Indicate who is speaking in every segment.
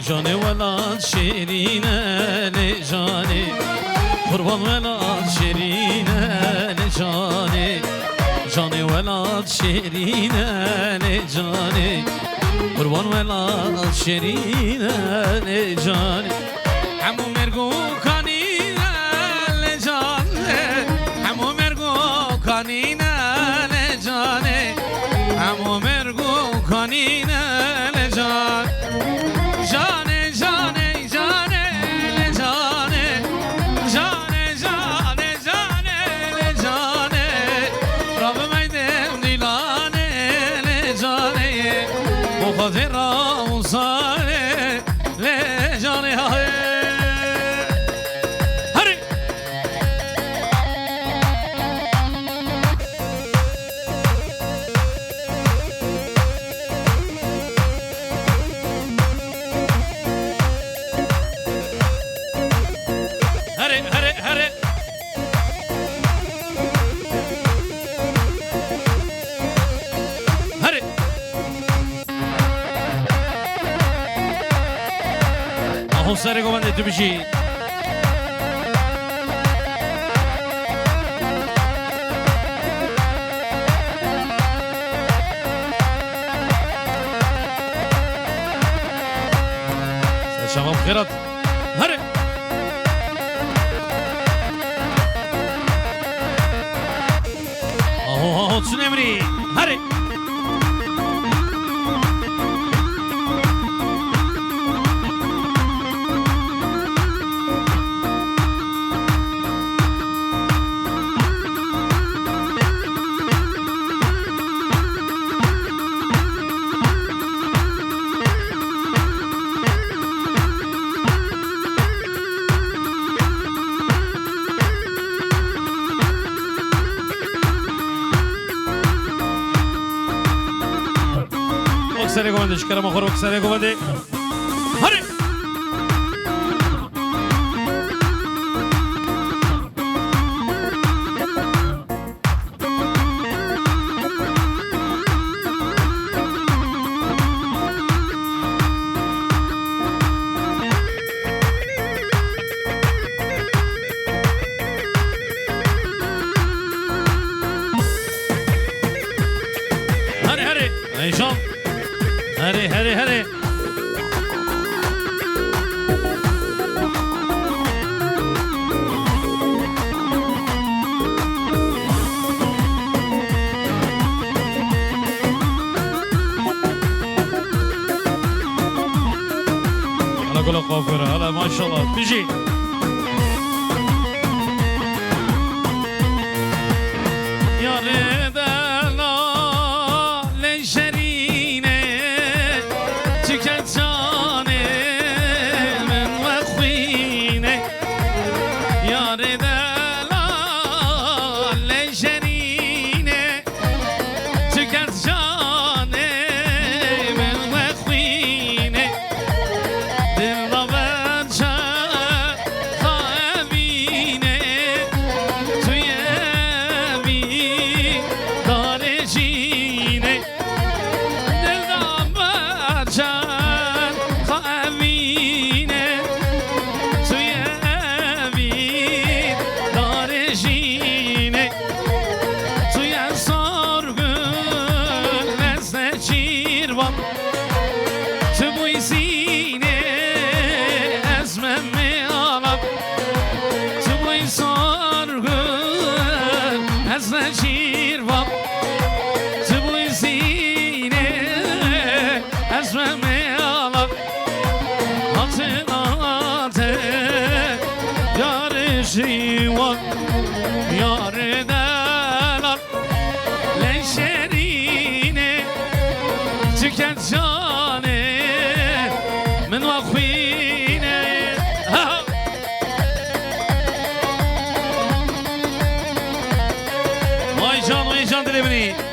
Speaker 1: جاني ولاد شيرينة لجاني قربان ولاد شيرينة لجاني جاني ولاد شيرينة لجاني قربان ولاد شيرينة لجاني همو مرگو کانینه لجانه همو مرگو کانینه لجانه همو مرگو کانینه لجانه جانه جانه جانه لجانه جانه جانه جانه لجانه رب میدم دیلانه لجانه بخاطر راوزانه لجانه های سر گوانده تو بشی شباب خیرات هره آهو تسونمری هره سر گوانده شکرم آخر سر گوانده هره هره هره ایشان هره هره هره هلا قول قافره هلا ما شاء الله بيجي يا رضا جیوان یار دلال لشرینه چکت جانه من و خوینه وای جان دلی بینی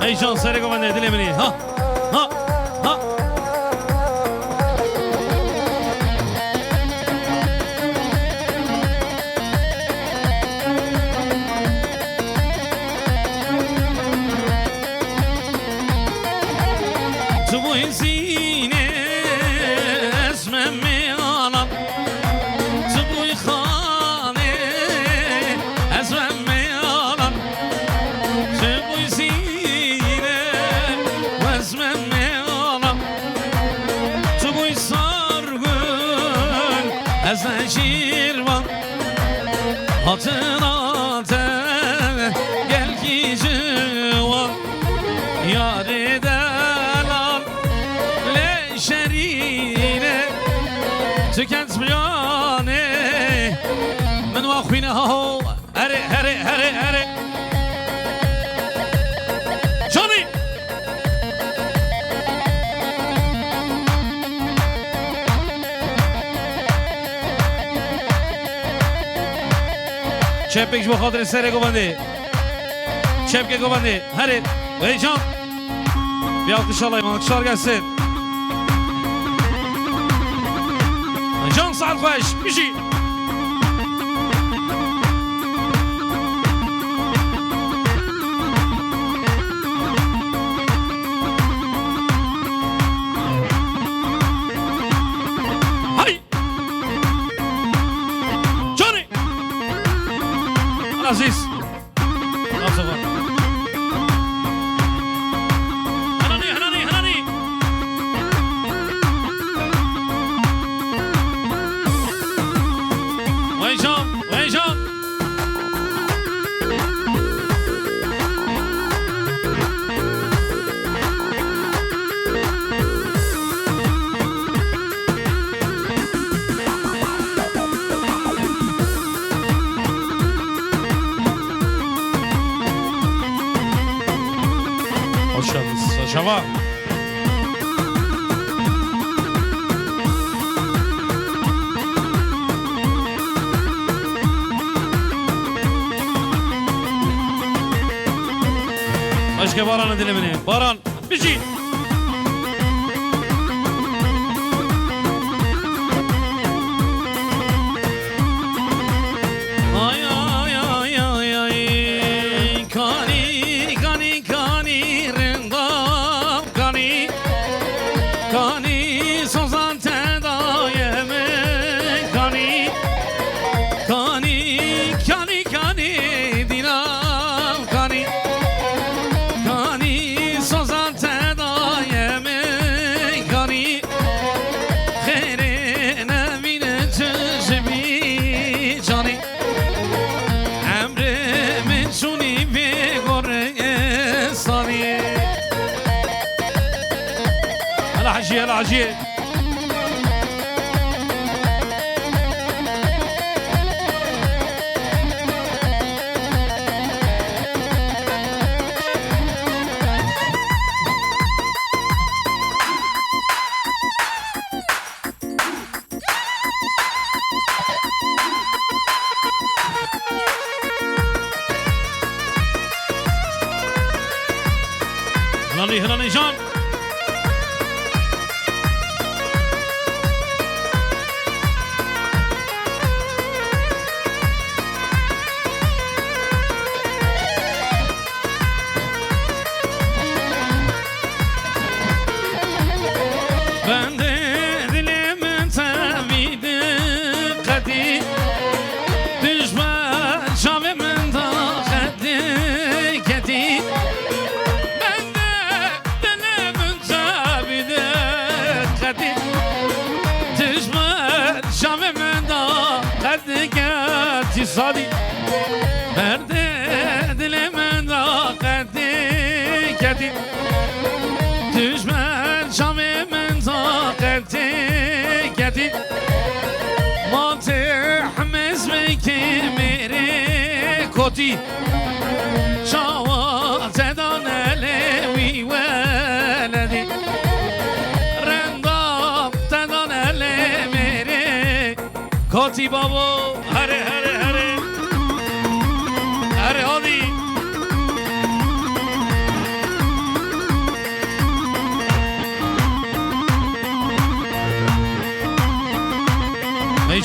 Speaker 1: ای جان سر گونده دل منی ها ها ها تو bu سینه اسمم میانم تو بوی خانه اسمم میانم تو بوی سینه اسمم میانم تو بوی سارگل از شیروان hatırlatı gel ki civan yar eden leşerine tüketmeyane من واقفين اهو هري هري هري هري جوني چپکش به خاطر سر گوبنده چپک گوبنده هري ای جان بیا انشالله ایمان کشار گستید جان سعد خوش بیشی عزیز نازوان هنانی هنانی هنانی وای جان وای جان شما باش که باران دل منه باران بیشی العجيه العجيه هناني جان صادي برد دل من طاقتی کتی دشمن شام من طاقتی کتی ما تحمس بکی میری کتی شوات دان لوی ولدی رندام تدان میری کتی بابا هره هره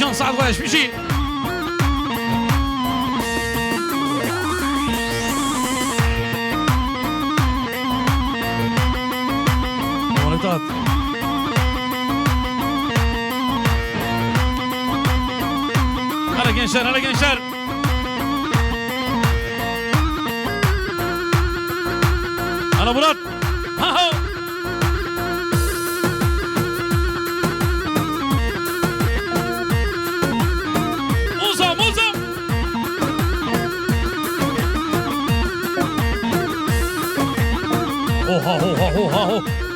Speaker 1: ويشان سعد غايش بيجي مولدات هلا gençler هلا gençler هلا Murat ha ha Uzam uzam oha oha oha oha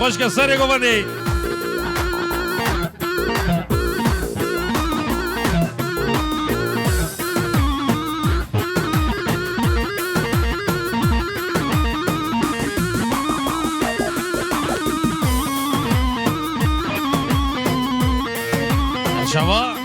Speaker 1: خوش که سری گوانی شما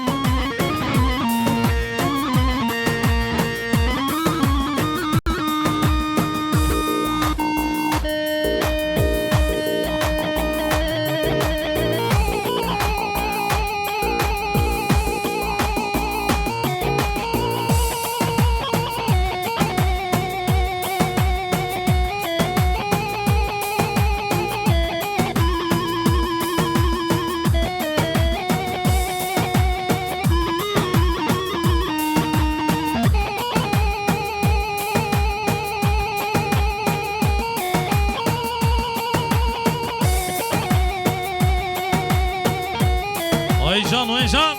Speaker 1: ويشان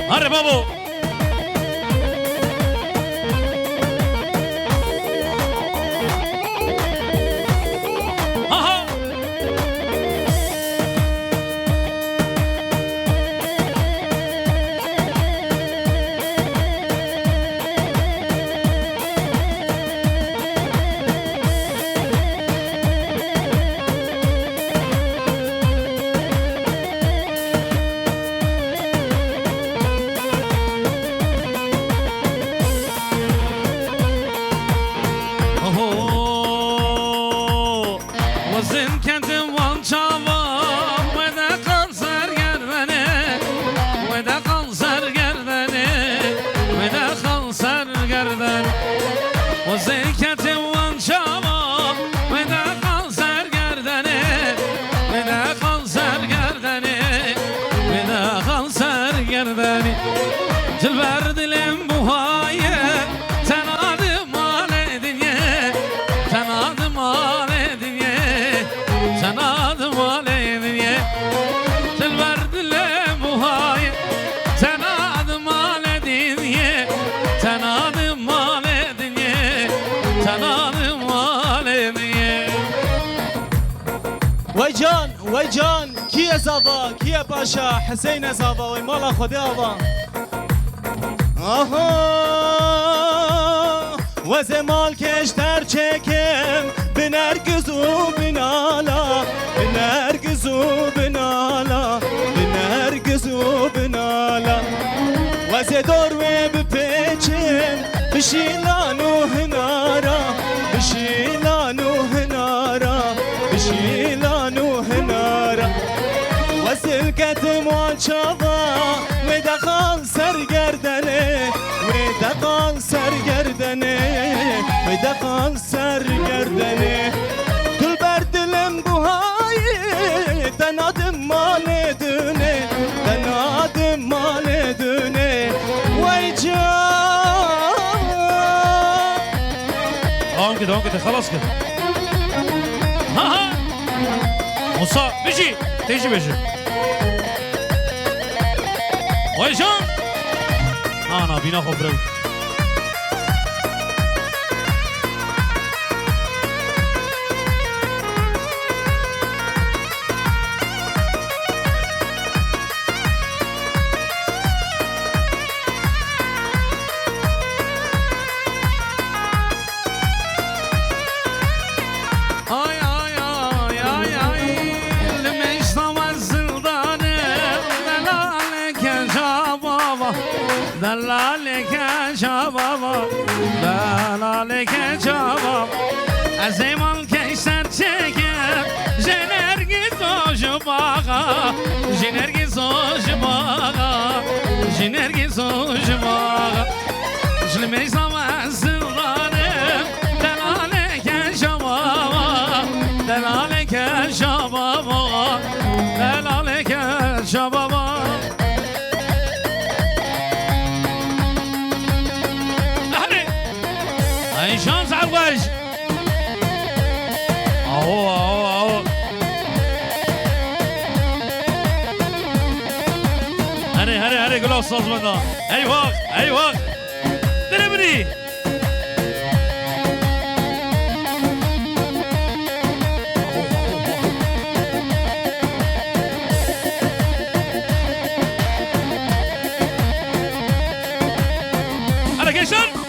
Speaker 1: هرب بابو
Speaker 2: ویجان کیه زاوا کیه پاشا حسین زاوا وی مالا خودی آوا آها و زمال کشتر چکم بنرگز و بنالا بنرگز و بنالا بنرگز و بنالا و زدور و بپیچم بشیلان و هنارا بشیلان و هنارا بشیلان و هنارا وسلكت موچاوا ودخل سرگردنه ودخل سرگردنه ودخل سرگردنه کل بردلم بوهای تنادم مال دونه تنادم مال دونه وای جان
Speaker 1: دام كده خلاص كده ها موسى بيجي تيجي بيجي ويشان انا بينا خبرو جماغا جنرگی زو جماغا جنرگی زو جماغا جلمی زمان سرانم دلاله که شبابا دلاله که شبابا دلاله که شبابا این شانس عواج اهو هره گلاس سازماندا ای وقت دره بری هره گشتن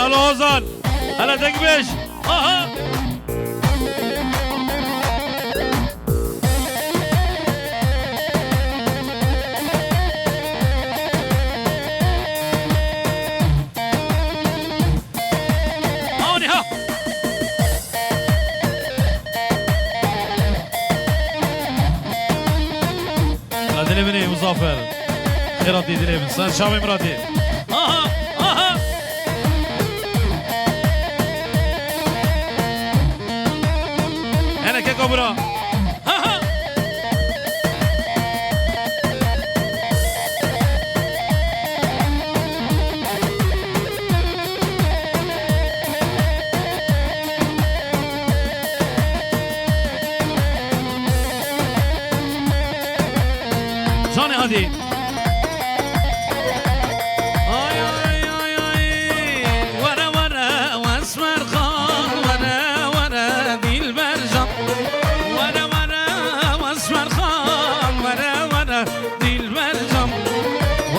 Speaker 1: هلا هوزان هلا دقبش هوني ها هلا دليبني مظافر خيراتي دليبن سان شامي مراتي كبرى ها جاني هادي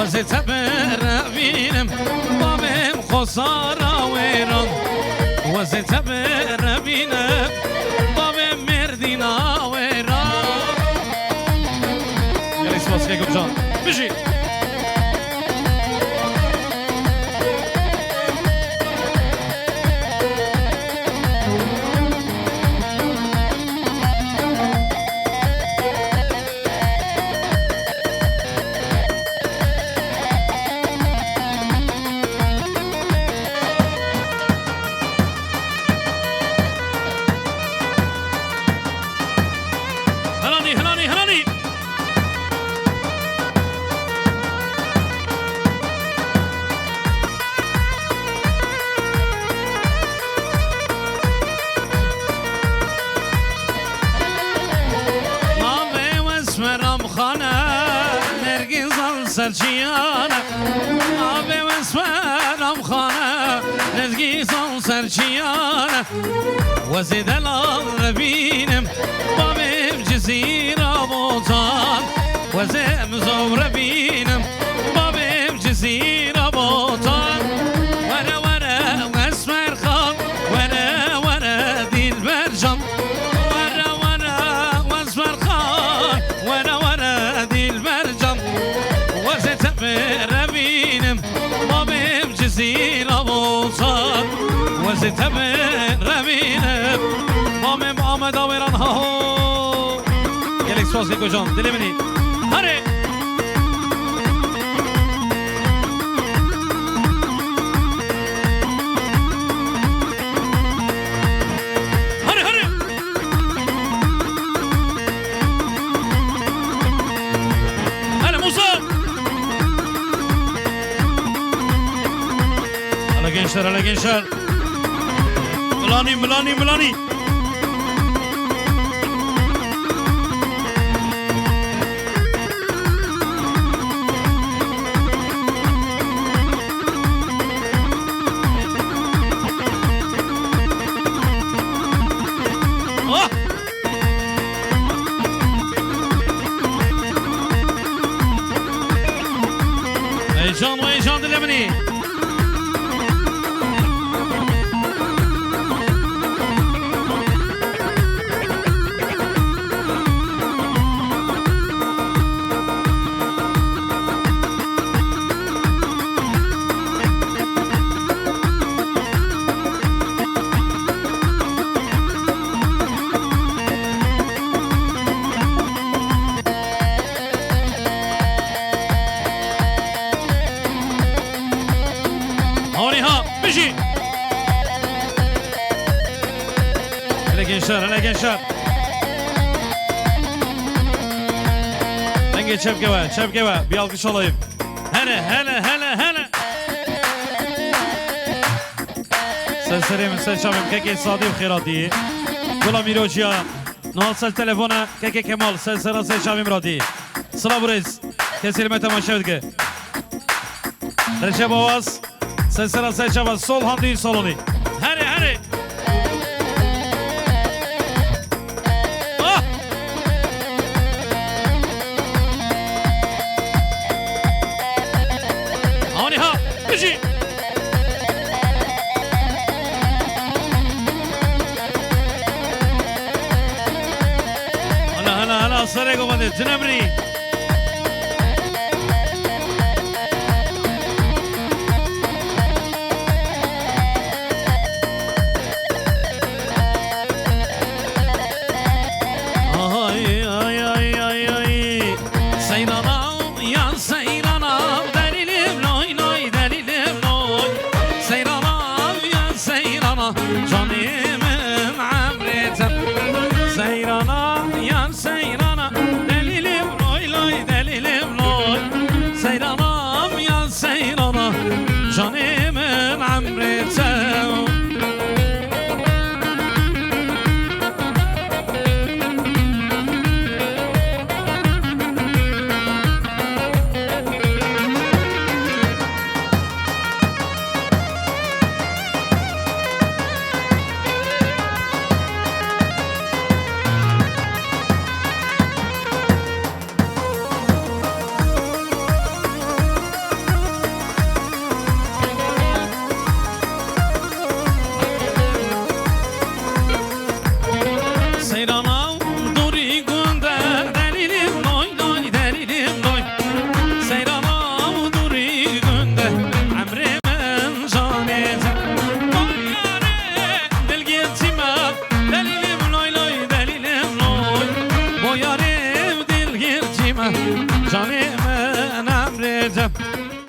Speaker 1: وزتبر بينم ضمم خسارة ويران وزتبر بينم ضمم مردينا ويران يا ريس باسكي جان بيجي سرچیانه آبی وسفرم خانه نزگی سان سرچیانه وزید الان بینم بابیم جزیره بوتان وزیم زور بینم بابیم جزیره بوتان وره وره وسفر خان وره دیل برجم وره وره وسفر خان وره دیل برجم وزتبر بینم بابیم جزیره بوتان وزتبر بینم بابیم آمد آوران ها گلیک سوازی کجان دلی منی هره على جنشر ملاني هیجان و هیجان دل منی gençler, hele gençler. Hangi çepke var, bir alkış alayım. Hele. Sen şabim, keke sadi ve khirati. Kula miroçya, nasıl telefona, keke kemal, sen şabim rati. Sıla burayız, kesilme temaşa edge. Recep Avaz, sen şabim, sol handi soloni. Hele. هلا سرقوا بدي تنبري سيرانا يا سيرانا دليل لوي دليل لوي سيرانا يا سيرانا جانيم عمرت سيرانا يا سيرانا دليل لوي سيرانا يا سيرانا جانيم عمرت Seyran